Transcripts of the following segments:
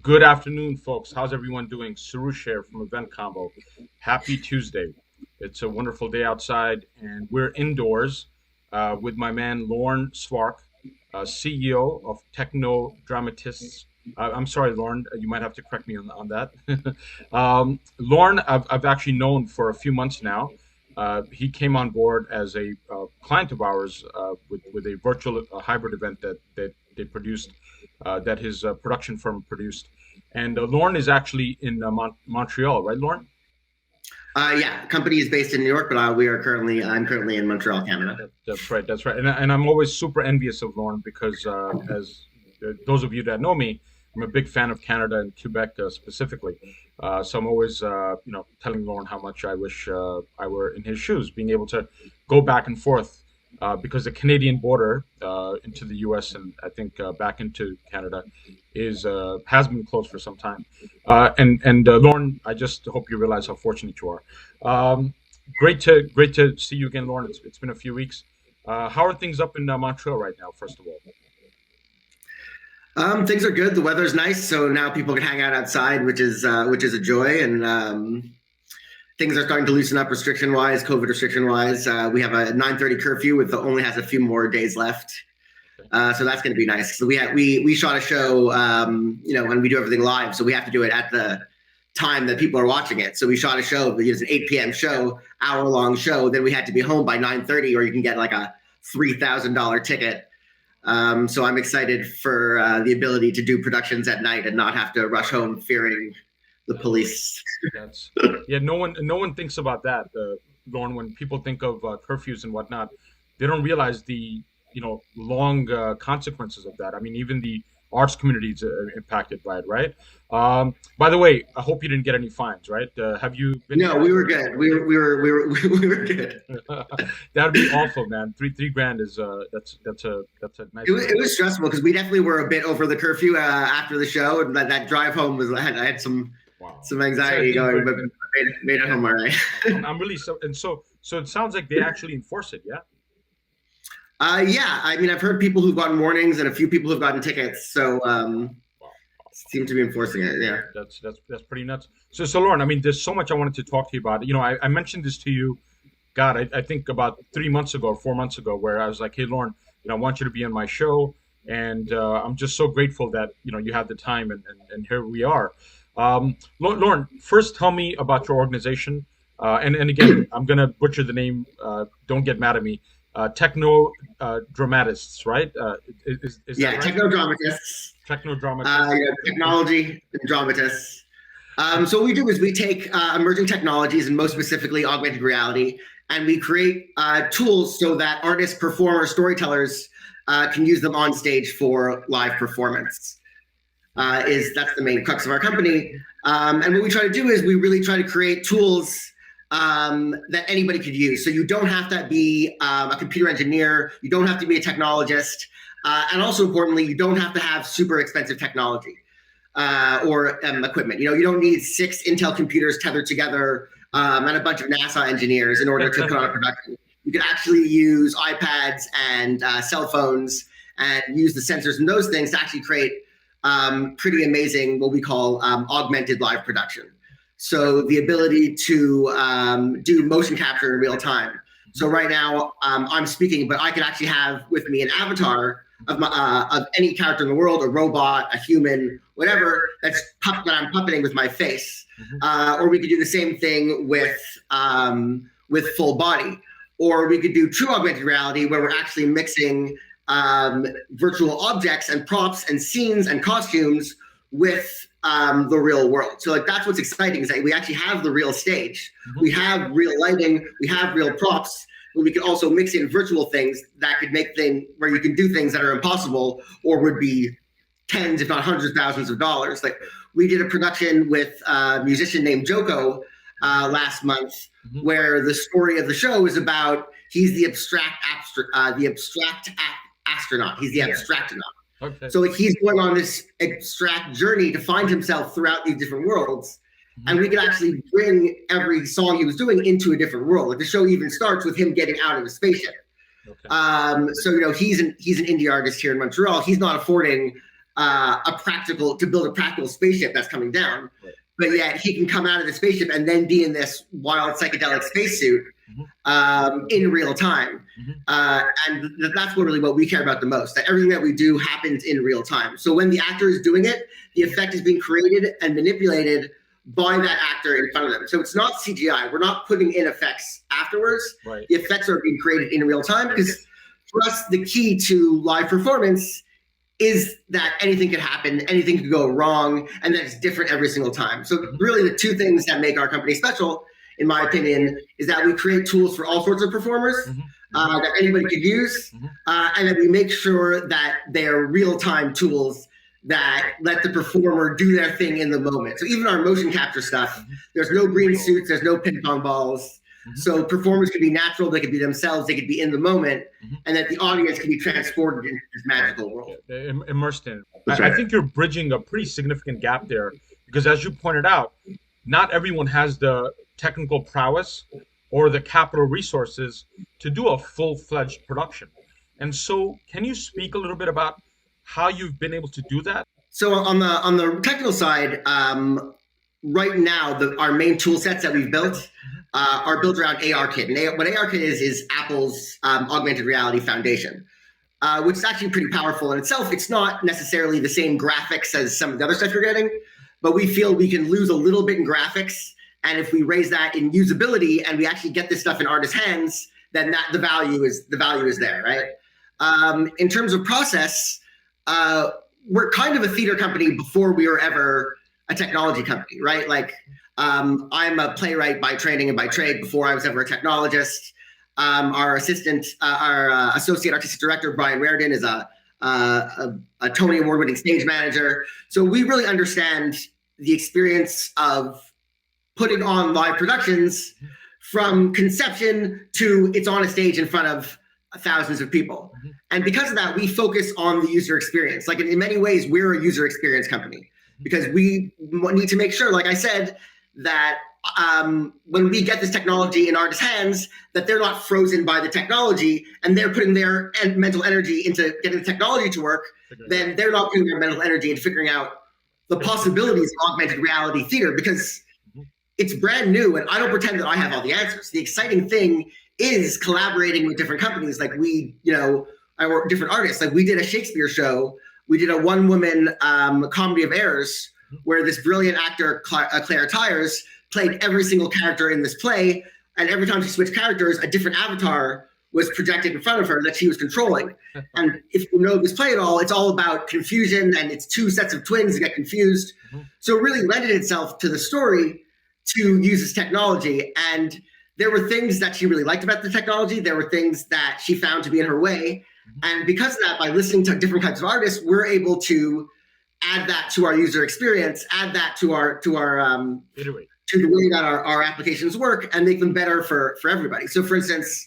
Good afternoon, folks. How's everyone doing? Saroosh here from Eventcombo. Happy Tuesday. It's a wonderful day outside, and we're indoors with my man Lorne Svarc, CEO of Technodramatists. I'm sorry, Lorne, you might have to correct me on that. Lorne, I've actually known for a few months now. He came on board as a client of ours with a virtual hybrid event that they produced, that his production firm produced. And Lorne is actually in Montreal, right, Lorne? Yeah, company is based in New York, but I'm currently in Montreal, Canada. That's right. That's right. And I'm always super envious of Lorne because, as those of you that know me, I'm a big fan of Canada and Quebec specifically. So I'm always, telling Lorne how much I wish I were in his shoes, being able to go back and forth because the Canadian border into the U.S. and I think back into Canada is has been closed for some time. And Lorne, I just hope you realize how fortunate you are. Great to see you again, Lorne. It's been a few weeks. How are things up in Montreal right now? First of all. Things are good. The weather's nice, so now people can hang out outside, which is a joy. And things are starting to loosen up restriction-wise, COVID restriction-wise. We have a 9:30 curfew, with only has a few more days left. So that's going to be nice. So we shot a show, and we do everything live, so we have to do it at the time that people are watching it. So we shot a show. It was an 8 p.m. show, hour-long show. Then we had to be home by 9:30, or you can get like a $3,000 ticket. So I'm excited for the ability to do productions at night and not have to rush home fearing the police. Yeah. No one thinks about that, Lauren. When people think of curfews and whatnot, they don't realize the long consequences of that. I mean, even the arts community is impacted by it, right? By the way, I hope you didn't get any fines, right? Have you been? No, we were good. We were good. That'd be awful, man. Three grand is that's a nice. It was stressful because we definitely were a bit over the curfew after the show, and that drive home I had some anxiety going, but made it home all right. I'm really so it sounds like they actually enforce it, yeah. Yeah, I mean, I've heard people who've gotten warnings and a few people who've gotten tickets, so seem to be enforcing it. Yeah, that's pretty nuts. So Lauren, I mean, there's so much I wanted to talk to you about. I mentioned this to you, God, I think about 3 months ago or 4 months ago, where I was like, hey, Lauren, I want you to be on my show, and I'm just so grateful that you had the time, and here we are. Lauren, first tell me about your organization, and again, I'm gonna butcher the name. Don't get mad at me. Technodramatists, right? Is yeah, that right? Technodramatists. Technodramatists. Technology dramatists. So what we do is we take emerging technologies, and most specifically augmented reality, and we create tools so that artists, performers, storytellers can use them on stage for live performance. That's the main crux of our company. And what we try to do is we really try to create tools that anybody could use. So you don't have to be a computer engineer. You don't have to be a technologist. And also importantly, you don't have to have super expensive technology or equipment. You don't need 6 Intel computers tethered together and a bunch of NASA engineers in order to put on a production. You can actually use iPads and cell phones and use the sensors and those things to actually create pretty amazing, what we call augmented live production. So the ability to do motion capture in real time. So right now I'm speaking, but I could actually have with me an avatar of any character in the world, a robot, a human, whatever, that I'm puppeting with my face. Mm-hmm. Or we could do the same thing with full body. Or we could do true augmented reality, where we're actually mixing virtual objects and props and scenes and costumes with the real world. So that's what's exciting, is that we actually have the real stage. Mm-hmm. We have real lighting, we have real props, but we can also mix in virtual things that could make things where you can do things that are impossible or would be tens, if not hundreds of thousands of dollars. Like we did a production with a musician named Joko last month, mm-hmm. where the story of the show is about he's the abstract astronaut. He's the abstractonaut. Okay. So he's going on this abstract journey to find himself throughout these different worlds. Mm-hmm. And we could actually bring every song he was doing into a different world. Like the show even starts with him getting out of a spaceship. Okay. So he's an indie artist here in Montreal. He's not affording to build a practical spaceship that's coming down. Right. But yet he can come out of the spaceship and then be in this wild psychedelic spacesuit in real time. And that's what we care about the most, that everything that we do happens in real time. So when the actor is doing it, the effect is being created and manipulated by that actor in front of them. So it's not CGI. We're not putting in effects afterwards. Right. The effects are being created in real time, because for us, the key to live performance is that anything could happen, anything could go wrong, and that it's different every single time. So really the two things that make our company special, in my opinion, is that we create tools for all sorts of performers that anybody could use, and that we make sure that they're real-time tools that let the performer do their thing in the moment. So even our motion capture stuff, there's no green suits, there's no ping pong balls. So performers could be natural, they could be themselves, they could be in the moment, and that the audience can be transported into this magical world. Immersed in it. I think you're bridging a pretty significant gap there, because as you pointed out, not everyone has the technical prowess or the capital resources to do a full-fledged production. And so can you speak a little bit about how you've been able to do that? So on the technical side, right now, our main tool sets that we've built are built around ARKit. And what ARKit is Apple's augmented reality foundation, which is actually pretty powerful in itself. It's not necessarily the same graphics as some of the other stuff you're getting, but we feel we can lose a little bit in graphics. And if we raise that in usability and we actually get this stuff in artists' hands, then the value is there, right? In terms of process, we're kind of a theater company before we were ever a technology company, right? Like, I'm a playwright by training and by trade before I was ever a technologist. Our associate artistic director, Brian Reardon, is a Tony Award-winning stage manager. So we really understand the experience of putting on live productions from conception to it's on a stage in front of thousands of people. And because of that, we focus on the user experience. Like in many ways, we're a user experience company, because we need to make sure, like I said, that when we get this technology in artists' hands, that they're not frozen by the technology and they're putting their mental energy into getting the technology to work, then they're not putting their mental energy into figuring out the possibilities of augmented reality theater, because it's brand new and I don't pretend that I have all the answers. The exciting thing is collaborating with different companies, like or different artists. Like we did a Shakespeare show, we did a one-woman comedy of errors, where this brilliant actor, Claire Tyers, played every single character in this play, and every time she switched characters, a different avatar was projected in front of her that she was controlling. And if you know this play at all, it's all about confusion, and it's two sets of twins that get confused. So it really lended itself to the story to use this technology. And there were things that she really liked about the technology. There were things that she found to be in her way. And because of that, by listening to different kinds of artists, we're able to add that to our user experience, add that to the way that our applications work, and make them better for everybody. So for instance,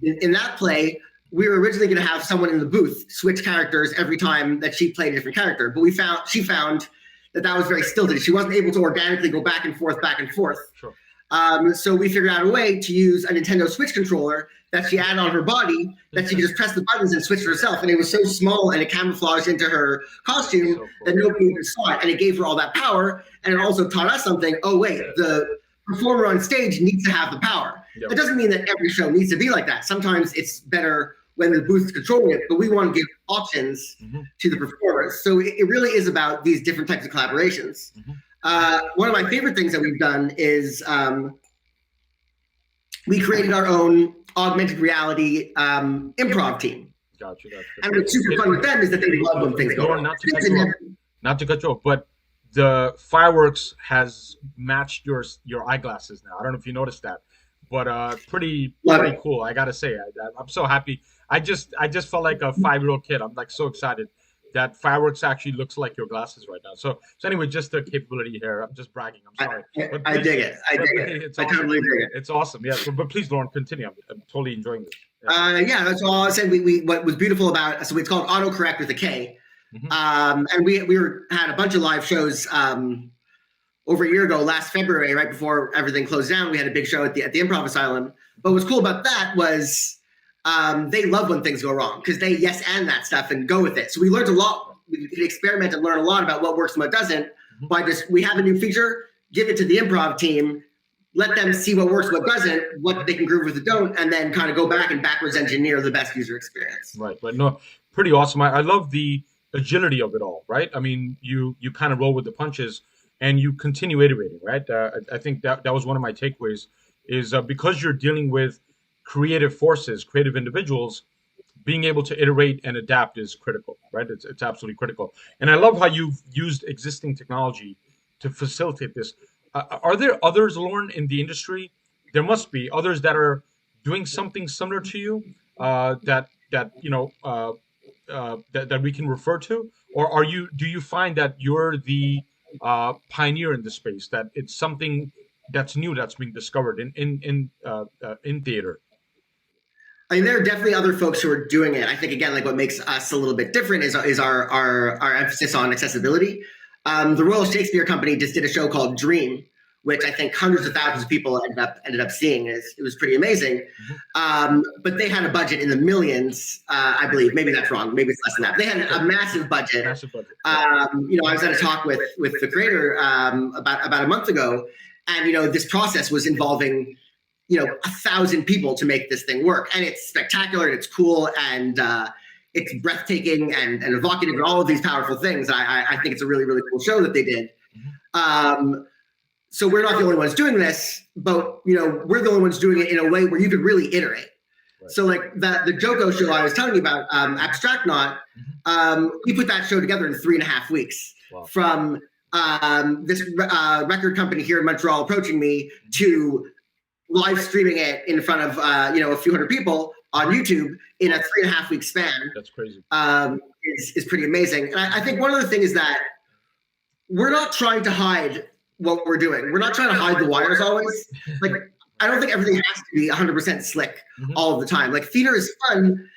in that play, we were originally going to have someone in the booth switch characters every time that she played a different character, but she found that was very stilted. She wasn't able to organically go back and forth. Sure. So we figured out a way to use a Nintendo Switch controller that she had on her body, that she could just press the buttons and switch herself. And it was so small and it camouflaged into her costume that nobody even saw it. And it gave her all that power. And it also taught us something. Oh, wait, the performer on stage needs to have the power. That doesn't mean that every show needs to be like that. Sometimes it's better when the booth is controlling it, but we want to give options to the performers. So it really is about these different types of collaborations. One of my favorite things that we've done is we created our own augmented reality improv team. Gotcha. And what's super fun with them is that they love when things go wrong. Not to cut you off, but the fireworks has matched your eyeglasses now. I don't know if you noticed that, but pretty cool. I gotta say, I'm so happy. I just felt like a 5-year-old kid. I'm like so excited that fireworks actually looks like your glasses right now. So anyway, just the capability here. I'm just bragging. I'm sorry. I dig it. It's awesome. I totally dig it. It's awesome. Yeah. But please, Lorne, continue. I'm totally enjoying this. Yeah, that's all I said. What was beautiful about, so it's called autocorrect with a K. And we had a bunch of live shows over a year ago, last February, right before everything closed down. We had a big show at the Improv Asylum. But what's cool about that was they love when things go wrong, because they yes and that stuff and go with it. So we learned a lot we can experiment and learn a lot about what works and what doesn't by we have a new feature, give it to the improv team, let them see what works, what doesn't, what they can groove with, the don't, and then kind of go back and backwards engineer the best user experience. Right. No, pretty awesome. I love the agility of it all, right? I mean, you kind of roll with the punches and you continue iterating, right? I think that was one of my takeaways is because you're dealing with creative forces, creative individuals, being able to iterate and adapt is critical, right? It's absolutely critical. And I love how you've used existing technology to facilitate this. Are there others, Lorne, in the industry? There must be others that are doing something similar to you that we can refer to, or do you find that you're the pioneer in the space, that it's something that's new that's being discovered in theater? I mean, there are definitely other folks who are doing it. I think, again, like what makes us a little bit different is our emphasis on accessibility. The Royal Shakespeare Company just did a show called Dream, which I think hundreds of thousands of people ended up seeing. It was pretty amazing. But they had a budget in the millions, I believe. Maybe that's wrong. Maybe it's less than that. They had a massive budget. I was at a talk with the creator about a month ago, and this process was involving 1,000 people to make this thing work, and it's spectacular and it's cool and it's breathtaking and evocative and all of these powerful things. I think it's a really, really cool show that they did. So we're not the only ones doing this, but we're the only ones doing it in a way where you could really iterate. Right. So like the Joko show I was telling you about, Abstract Not, we put that show together in 3.5 weeks. Wow. From this record company here in Montreal approaching me to live streaming it in front of a few hundred people on YouTube in a 3.5 week span. That's crazy. Is pretty amazing. And I think one other thing is that we're not trying to hide what we're doing. We're not trying to hide the wires always. Like, I don't think everything has to be 100% slick all of the time. Like, theater is fun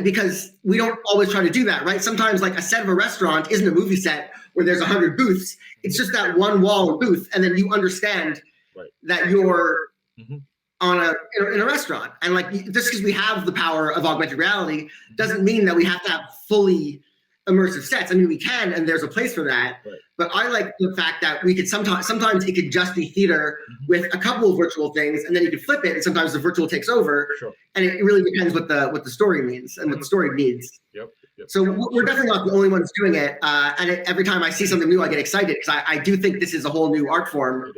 because we don't always try to do that, right? Sometimes like a set of a restaurant isn't a movie set where there's 100 booths. It's just that one wall and booth, and then you understand that you're in a restaurant. And like, just because we have the power of augmented reality doesn't mean that we have to have fully immersive sets. I mean, we can, and there's a place for that. Right. But I like the fact that we could sometimes it could just be theater with a couple of virtual things, and then you could flip it, and sometimes the virtual takes over. Sure. And it really depends what the story means and what the story needs. Yep. So we're definitely not the only ones doing it. And every time I see something new, I get excited because I do think this is a whole new art form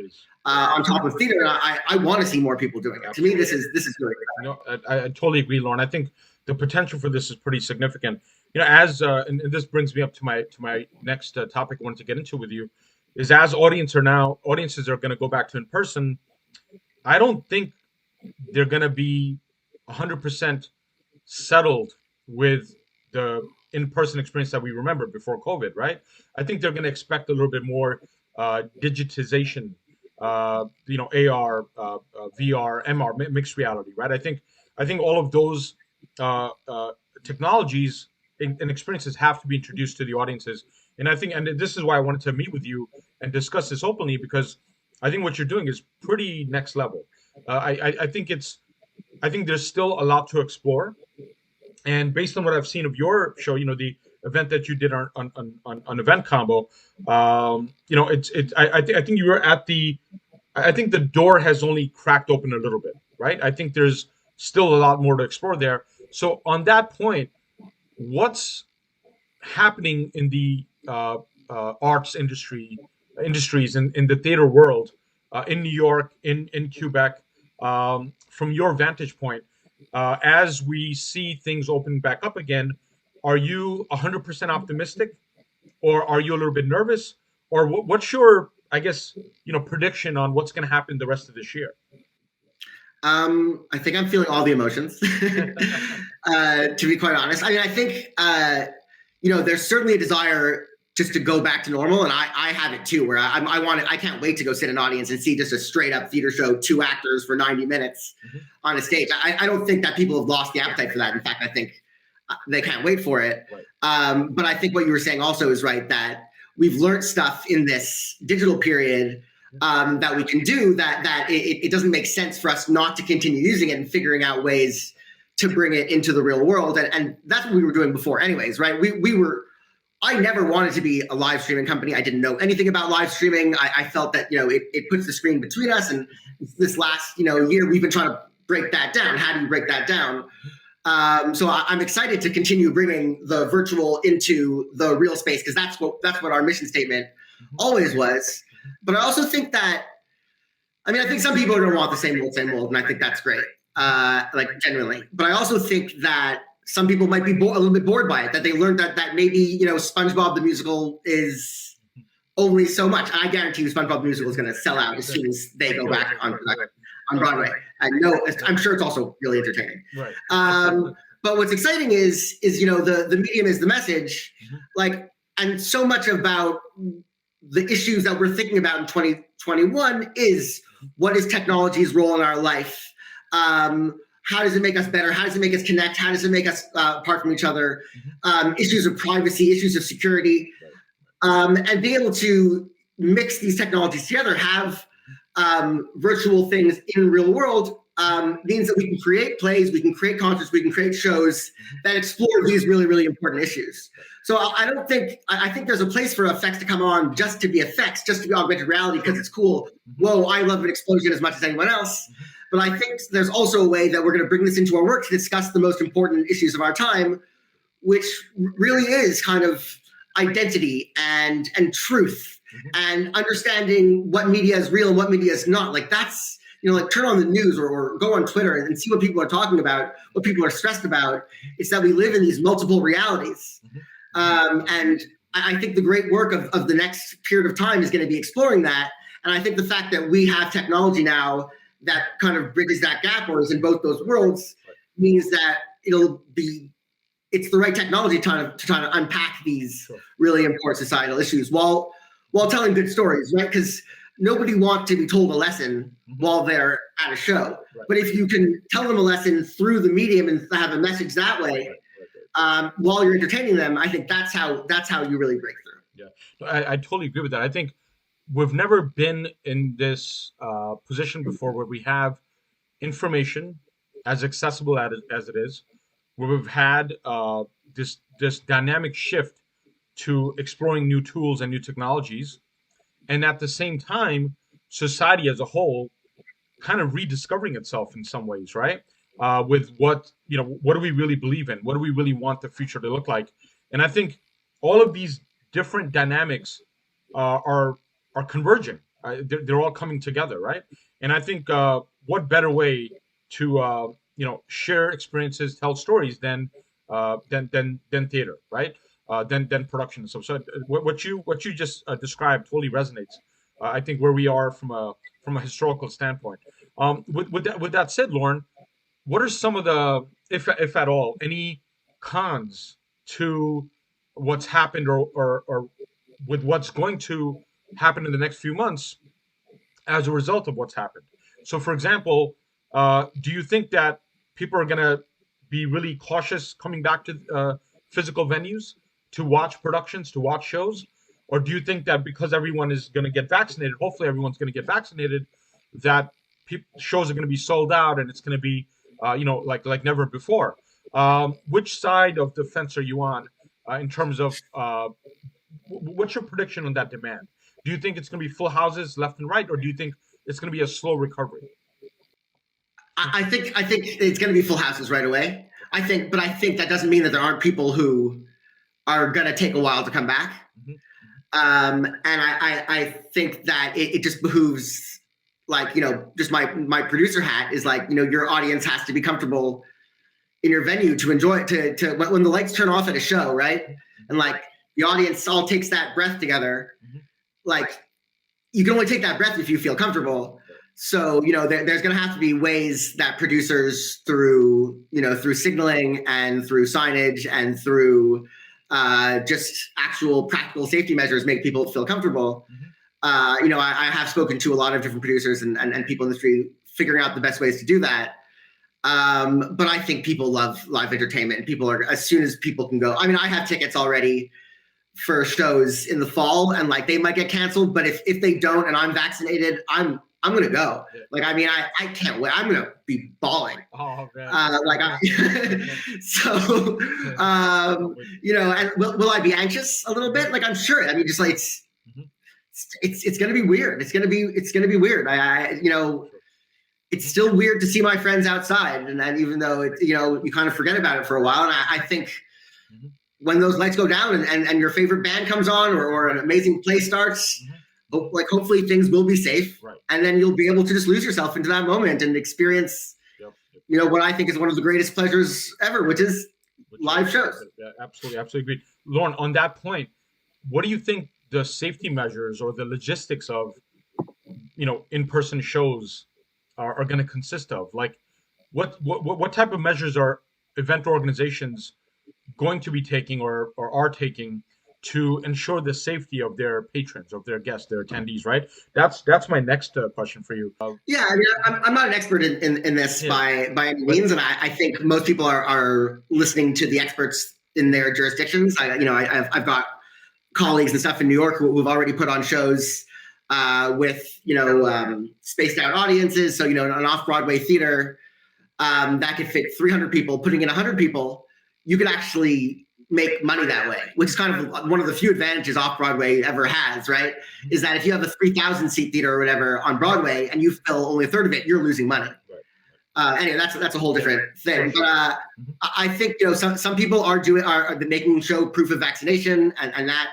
on top of theater. And I want to see more people doing it. Absolutely. To me, this is really exciting. I totally agree, Lorne. I think the potential for this is pretty significant. And this brings me up to my next topic I wanted to get into with you, is as audiences are going to go back to in person. I don't think they're going to be 100% settled with the in-person experience that we remember before COVID, right? I think they're going to expect a little bit more digitization, AR, VR, MR, mixed reality, right? I think all of those technologies and experiences have to be introduced to the audiences. And I think, and this is why I wanted to meet with you and discuss this openly, because I think what you're doing is pretty next level. I think there's still a lot to explore. And based on what I've seen of your show, the event that you did on Eventcombo, I think you were at I think the door has only cracked open a little bit, right? I think there's still a lot more to explore there. So on that point, what's happening in the arts industries in the theater world in New York, in Quebec, from your vantage point, as we see things open back up again? Are you 100% optimistic, or are you a little bit nervous, or what's your, I guess, prediction on what's going to happen the rest of this year? I think I'm feeling all the emotions, to be quite honest. I mean, I think, there's certainly a desire just to go back to normal. And I have it too, where I can't wait to go sit in an audience and see just a straight up theater show, 2 actors for 90 minutes on a stage. I don't think that people have lost the appetite for that. In fact, I think they can't wait for it. Right. But I think what you were saying also is right, that we've learned stuff in this digital period that we can do that it doesn't make sense for us not to continue using it and figuring out ways to bring it into the real world. And that's what we were doing before anyways, right? We I never wanted to be a live streaming company. I didn't know anything about live streaming. I felt that, it puts the screen between us. And this last, year, we've been trying to break that down. How do you break that down? So I'm excited to continue bringing the virtual into the real space, because that's what our mission statement always was. But I also think that, I think some people are going to want the same old, and I think that's great, genuinely. But I also think that some people might be a little bit bored by it, that they learned that maybe, SpongeBob the Musical is only so much. I guarantee you SpongeBob the Musical is going to sell out as soon as they go back on Broadway. And I'm sure it's also really entertaining. Right. But what's exciting is the medium is the message, and so much about the issues that we're thinking about in 2021 is, what is technology's role in our life? How does it make us better? How does it make us connect? How does it make us apart from each other? Issues of privacy, issues of security, and be able to mix these technologies together, have virtual things in real world, means that we can create plays, we can create concerts, we can create shows that explore these really, really important issues. So I think there's a place for effects to come on just to be effects, just to be augmented reality because it's cool. Whoa, I love an explosion as much as anyone else. But I think there's also a way that we're going to bring this into our work to discuss the most important issues of our time, which really is kind of identity and truth, and understanding what media is real and what media is not. That's, turn on the news or go on Twitter and see what people are talking about, what people are stressed about. It's that we live in these multiple realities. And I think the great work of the next period of time is going to be exploring that. And I think the fact that we have technology now that kind of bridges that gap, or is in both those worlds, means that it's the right technology to try to unpack these really important societal issues while telling good stories, right? Because nobody wants to be told a lesson while they're at a show. But if you can tell them a lesson through the medium and have a message that way, while you're entertaining them, I think that's how you really break through. Yeah, I totally agree with that. I think we've never been in this position before, where we have information as accessible as it is, where we've had this dynamic shift to exploring new tools and new technologies, and at the same time, society as a whole kind of rediscovering itself in some ways, right? With what do we really believe in? What do we really want the future to look like? And I think all of these different dynamics are converging. They're all coming together, right? And I think what better way to share experiences, tell stories than theater, right? Than production and stuff. So what you just described totally resonates. I think where we are from a historical standpoint. With that said, Lorne, what are some of the, if at all, any cons to what's happened or with what's going to happen in the next few months as a result of what's happened? So, for example, do you think that people are going to be really cautious coming back to physical venues to watch productions, to watch shows? Or do you think that because everyone is going to get vaccinated, hopefully everyone's going to get vaccinated, that shows are going to be sold out and it's going to be like never before? Which side of the fence are you on in terms of what's your prediction on that demand? Do you think it's going to be full houses left and right, or do you think it's going to be a slow recovery? I think it's going to be full houses right away. I think that doesn't mean that there aren't people who are going to take a while to come back. And I think that it just behooves, just my producer hat is your audience has to be comfortable in your venue to enjoy it, to when the lights turn off at a show, right? And the audience all takes that breath together. You can only take that breath if you feel comfortable. So, there's going to have to be ways that producers through signaling and through signage and through just actual practical safety measures make people feel comfortable. I have spoken to a lot of different producers and people in the industry figuring out the best ways to do that. But I think people love live entertainment, and people are, as soon as people can go. I have tickets already for shows in the fall, and they might get canceled, but if they don't and I'm vaccinated, I'm I'm gonna go. Like, I mean, I can't wait. I'm gonna be bawling. Oh man. So, and will I be anxious a little bit? Like, I'm sure. I mean, just like it's gonna be weird. It's gonna be weird. It's still weird to see my friends outside, and even though you kind of forget about it for a while. And I think when those lights go down and your favorite band comes on or an amazing play starts, like hopefully things will be safe, and then you'll be able to just lose yourself into that moment and experience, what I think is one of the greatest pleasures ever, which is live shows. Yeah, absolutely agree. Lorne, on that point, what do you think the safety measures or the logistics of, in-person shows are going to consist of? Like, what type of measures are event organizations going to be taking or are taking to ensure the safety of their patrons, of their guests, their attendees, right? That's my next question for you. Yeah, I mean, I'm not an expert in this by any means, and I think most people are listening to the experts in their jurisdictions. I've got colleagues and stuff in New York who've already put on shows with spaced out audiences. So an off-Broadway theater that could fit 300 people, putting in 100 people, you could actually make money that way, which is kind of one of the few advantages off-Broadway ever has, right? Is that if you have a 3,000 seat theater or whatever on Broadway and you fill only a third of it, you're losing money. Anyway, that's a whole different thing. But I think some people are making show proof of vaccination, and that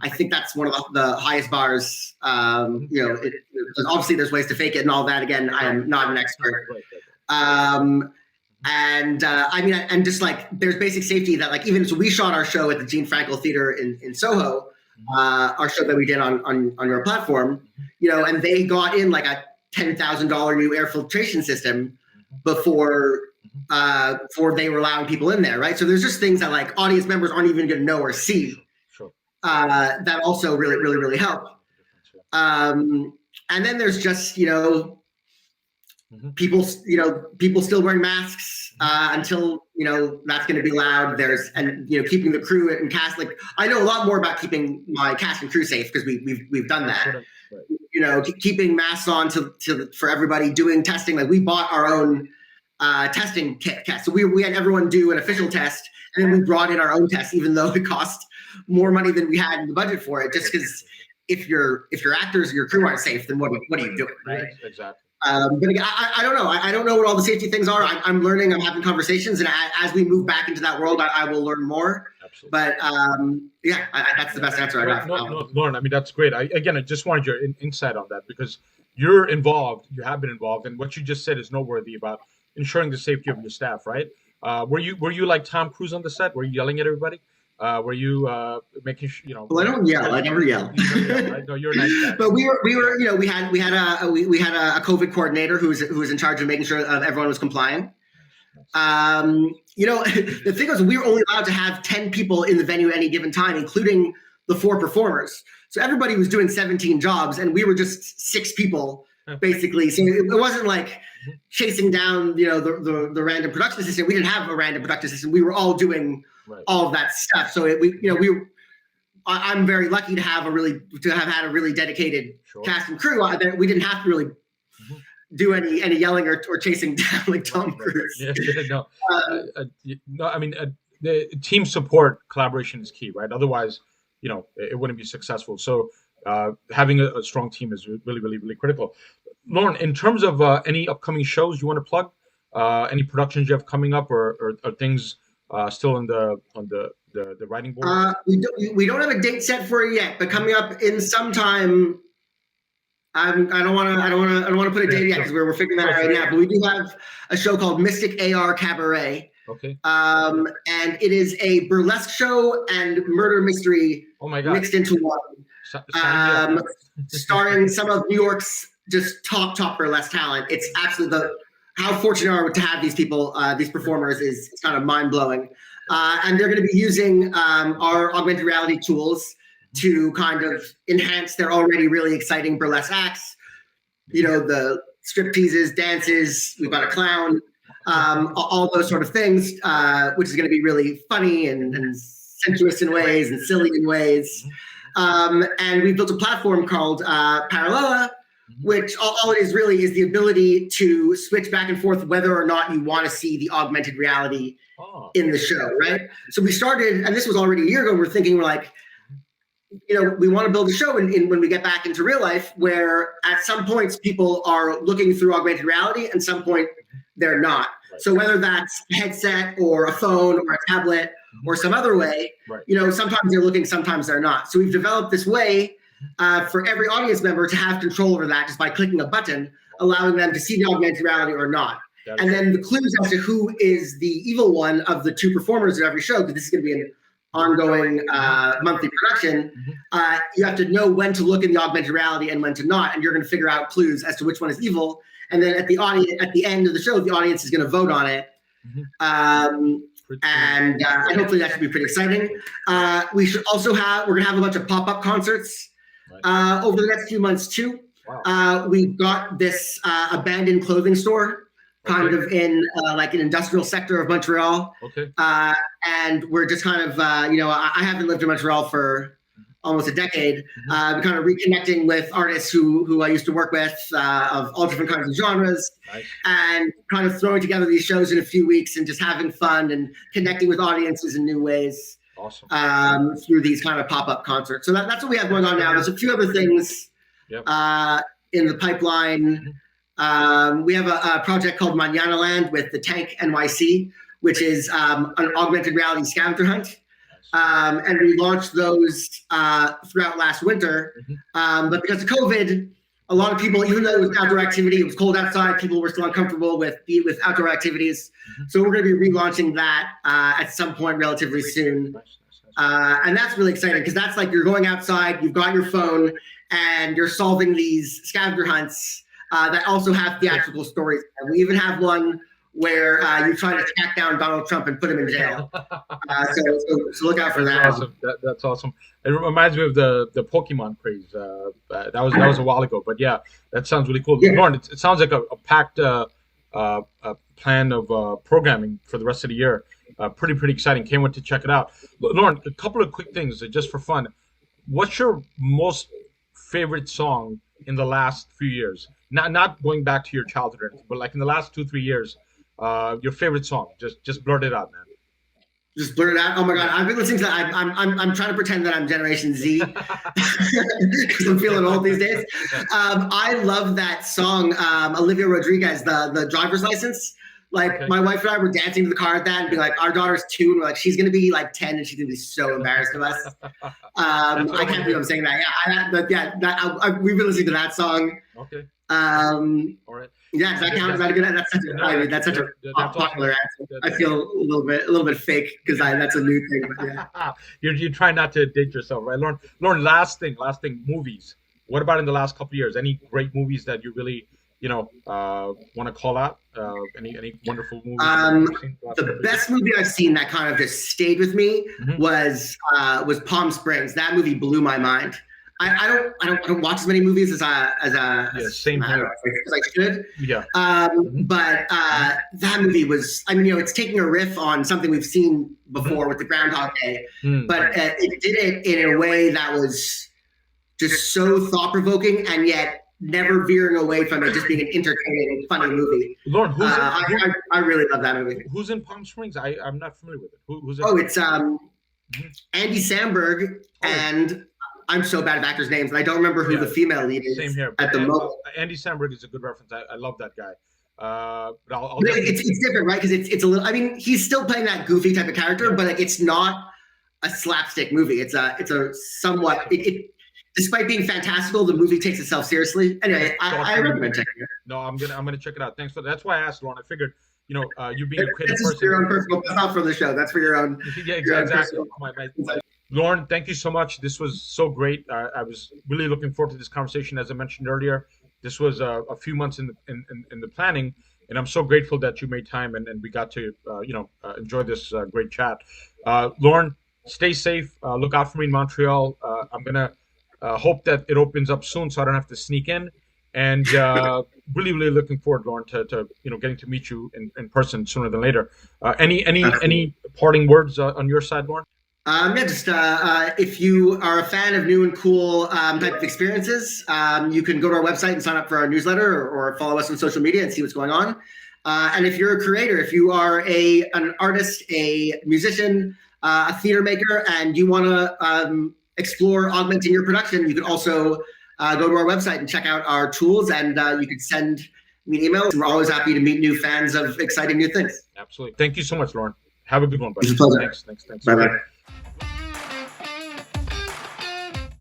I think that's one of the highest bars. Obviously there's ways to fake it and all that. Again, I am not an expert. And just like there's basic safety that, like, even so we shot our show at the Gene Frankel Theater in Soho, our show that we did on your platform, and they got in like a $10,000 new air filtration system before they were allowing people in there, right? So there's just things that like audience members aren't even going to know or see. That also really, really, really help. And then there's just people still wearing masks until that's going to be allowed. And keeping the crew and cast. Like, I know a lot more about keeping my cast and crew safe because we've done that. Keeping masks on for everybody, doing testing. Like, we bought our own testing kit. So we had everyone do an official test, and then we brought in our own test, even though it cost more money than we had in the budget for it. Just because if your actors, your crew aren't safe, then what are you doing, right? Exactly. But again, I don't know. I don't know what all the safety things are. I'm learning. I'm having conversations, and as we move back into that world, I will learn more. Absolutely. But that's the best answer I got. No, Lorne, I mean, that's great. I just wanted your insight on that because you're involved. You have been involved, and what you just said is noteworthy about ensuring the safety of your staff, right? Were you like Tom Cruise on the set? Were you yelling at everybody? Were you making Well, I don't yell. I never yell. Right? No, you're a nice guy. But we had a COVID coordinator who was in charge of making sure everyone was complying. The thing was, we were only allowed to have 10 people in the venue at any given time, including the 4 performers. So everybody was doing 17 jobs, and we were just 6 people basically. So it wasn't like chasing down the random production assistant. We didn't have a random production assistant. We were all doing all of that stuff. So I'm very lucky to have had a really dedicated cast and crew. We didn't have to really do any yelling or chasing down like Tom Cruise. I mean, the team support collaboration is key, right? Otherwise, it wouldn't be successful. So having a strong team is really, really, really critical. Lorne, in terms of any upcoming shows you want to plug, any productions you have coming up, or things still on the writing board? We don't have a date set for it yet, but coming up in some time. I don't want to put a date yet because we're figuring that out right now. But we do have a show called Mystic AR Cabaret. Okay. And it is a burlesque show and murder mystery mixed into one. Starring some of New York's just top burlesque talent. It's absolutely how fortunate are we to have these people, these performers is kind of mind blowing. And they're going to be using our augmented reality tools to kind of enhance their already really exciting burlesque acts. The strip teases, dances. We've got a clown, all those sort of things, which is going to be really funny and sensuous in ways and silly in ways. And we built a platform called Paralela, which all it is really is the ability to switch back and forth whether or not you want to see the augmented reality in the show, right? So we started, and this was already a year ago, we're thinking, we're like, we want to build a show when we get back into real life where at some points people are looking through augmented reality and some point they're not. Right. So whether that's a headset or a phone or a tablet or some other way, sometimes they're looking, sometimes they're not. So we've developed this way for every audience member to have control over that just by clicking a button, allowing them to see the augmented reality or not. And then the clues as to who is the evil one of the two performers of every show, because this is going to be an ongoing monthly production, you have to know when to look in the augmented reality and when to not, and you're going to figure out clues as to which one is evil. And then at the end of the show, the audience is going to vote on it. And hopefully that should be pretty exciting. We should also we're going to have a bunch of pop-up concerts over the next few months too. Wow. We've got this abandoned clothing store kind of in like an industrial sector of Montreal. Okay. And we're just kind of, I haven't lived in Montreal for almost a decade. Kind of reconnecting with artists who I used to work with of all different kinds of genres. Nice. And kind of throwing together these shows in a few weeks and just having fun and connecting with audiences in new ways. Awesome. Through these kind of pop-up concerts. So that's what we have going on now. There's a few other things in the pipeline. We have a project called Manana Land with the Tank NYC, which is an augmented reality scavenger hunt. And we launched those throughout last winter. But because of COVID, a lot of people, even though it was outdoor activity, it was cold outside, people were still uncomfortable with outdoor activities. So we're going to be relaunching that at some point relatively soon. And that's really exciting because that's like you're going outside, you've got your phone, and you're solving these scavenger hunts that also have theatrical stories. And we even have one where you're trying to track down Donald Trump and put him in jail. So look out for that. Awesome. That's awesome. It reminds me of the Pokemon craze. That was a while ago, but yeah, that sounds really cool. Yeah. Lorne, it sounds like a packed plan of programming for the rest of the year. Pretty exciting. Can't wait to check it out. Lorne, a couple of quick things just for fun. What's your most favorite song in the last few years? Not going back to your childhood or anything, but like in the last 2-3 years, your favorite song. Just blurt it out, man. Just blurt it out. Oh my God, I've been listening to that. I'm trying to pretend that I'm Generation Z because I'm feeling old these days. I love that song, Olivia Rodriguez, the driver's license. Like my wife and I were dancing to the car at that and being like, our daughter's 2, and we're like, she's gonna be like 10 and she's gonna be so embarrassed of us. I can't believe I'm saying that. We've been listening to that song. Okay. All right. Yeah, does that count? Is that a good? That's such a popular answer. I feel a little bit fake because that's a new thing. But yeah. You try not to date yourself, right, Lorne? Lorne, last thing, movies. What about in the last couple of years? Any great movies that you really, want to call out? Any wonderful movies? The best movie I've seen that kind of just stayed with me was Palm Springs. That movie blew my mind. I don't watch as many movies as same here. As I should. Yeah. But that movie was, it's taking a riff on something we've seen before with the Groundhog Day, but it did it in a way that was just so thought provoking and yet never veering away from it just being an entertaining, funny movie. Lord, I really love that movie. Who's in Palm Springs? I'm not familiar with it. Who's it? Oh, it's Andy Samberg and. I'm so bad at actors' names, and I don't remember who the female lead is. Same here. At the moment, Andy Samberg is a good reference. I love that guy. But it's different, right? Because it's a little. He's still playing that goofy type of character, but it's not a slapstick movie. It's a somewhat. Despite being fantastical, the movie takes itself seriously. Anyway, I recommend checking it. No, I'm gonna check it out. Thanks for that. That's why I asked, Lorne. I figured. You being a creative person. That's your own personal. That's not for the show. That's for your own. Yeah, exactly. Lorne, thank you so much. This was so great. I was really looking forward to this conversation. As I mentioned earlier, this was a few months in the planning, and I'm so grateful that you made time and we got to enjoy this great chat. Lorne, stay safe. Look out for me in Montreal. I'm gonna hope that it opens up soon, so I don't have to sneak in. And really looking forward, Lorne, to getting to meet you in person sooner than later. Any parting words on your side, Lorne? If you are a fan of new and cool type of experiences, you can go to our website and sign up for our newsletter or follow us on social media and see what's going on. And if you're a creator, if you are an artist, a musician, a theater maker, and you want to explore augmenting your production, you can also go to our website and check out our tools, and you can send me emails. We're always happy to meet new fans of exciting new things. Absolutely. Thank you so much, Lorne. Have a good one, buddy. It's a pleasure. Thanks. Bye-bye.